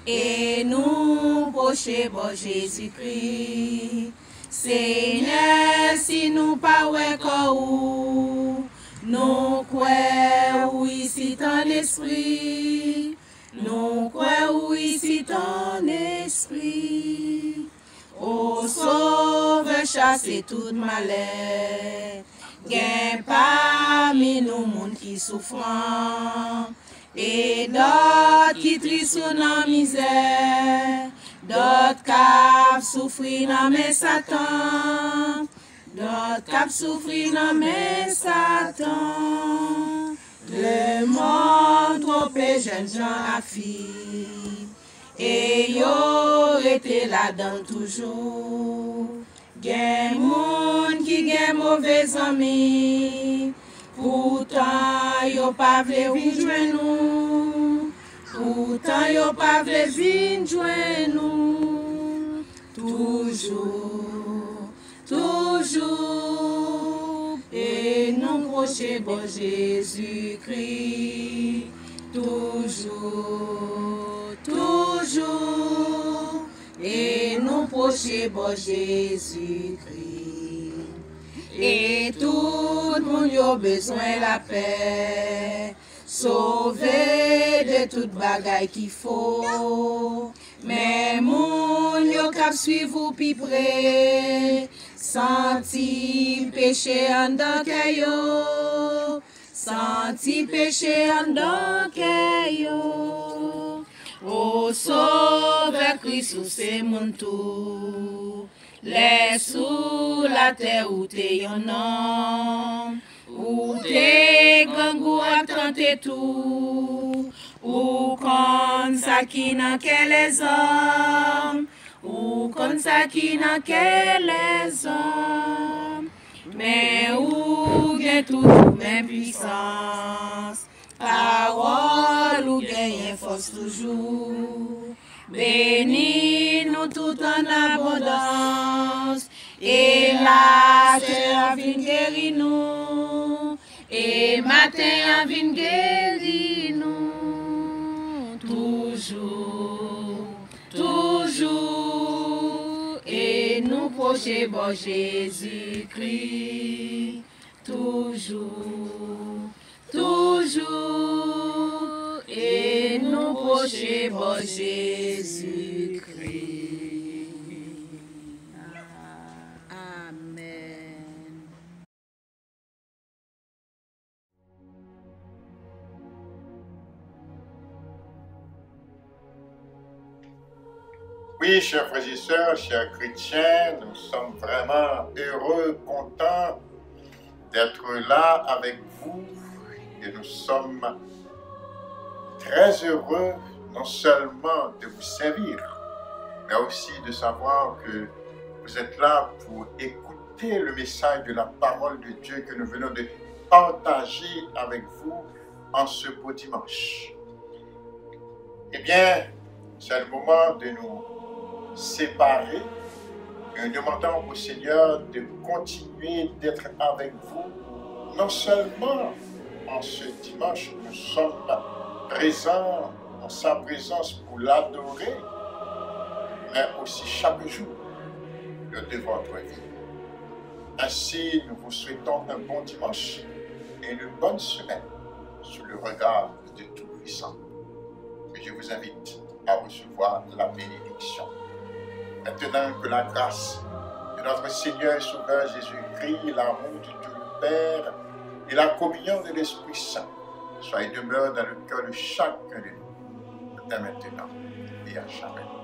Et nous procher bon Jésus-Christ. Seigneur, si nous pas ou nous croyons oui si ton esprit, nous croyons oui si ton esprit. Ô sauve chasser toute malheur, gain parmi nous monde qui souffrant. Et d'autres qui trissent dans misère, d'autres qui souffrent dans mes Satan, d'autres qui souffrent dans mes Satan. Le monde trop jeune gens à filles, et yo été là-dedans toujours. Gen moun qui gen mauvais amis, pourtant yo pa vle vin jwen nou, pourtant yo pa vle vin jwen nou. Toujours, toujours, et nous proche bon Jésus-Christ. Toujours, toujours, et nous procher bon Jésus-Christ. Et tout le monde a besoin de la paix, sauvé de toute bagaille qu'il faut. Mais moun yo kap suivre ou pi près, senti péché en dan kè yo, senti péché en dan kè yo. Ô sauveur Christ ou c'est moun tout, laisse sous la terre ou te yon nom, ou te gangou a tante tout, ou kon sa ki nan ke les hommes, ou kon sa ki nan ke les hommes, mais ou gen tout même puissance, parole ou gen force toujours. Bénis nous tout en abondance, et la terre vient guérir nous, et matin vient guérir nous, toujours, toujours, et nous procher bon Jésus-Christ, toujours, toujours, et nous procher bon Jésus-Christ. Amen. Oui, chers frères et sœurs, chers chrétiens, nous sommes vraiment heureux, contents d'être là avec vous et nous sommes très heureux non seulement de vous servir, mais aussi de savoir que vous êtes là pour écouter le message de la parole de Dieu que nous venons de partager avec vous en ce beau dimanche. Eh bien, c'est le moment de nous séparer et nous demandons au Seigneur de continuer d'être avec vous, non seulement en ce dimanche, nous sommes présents en sa présence pour l'adorer, mais aussi chaque jour de votre vie. Ainsi, nous vous souhaitons un bon dimanche et une bonne semaine sous le regard de Tout-Puissant. Et je vous invite à recevoir la bénédiction. Maintenant que la grâce de notre Seigneur et Sauveur Jésus-Christ, l'amour de Dieu le Père et la communion de l'Esprit Saint soient et demeurent dans le cœur de chacun de nous, dès maintenant et à jamais.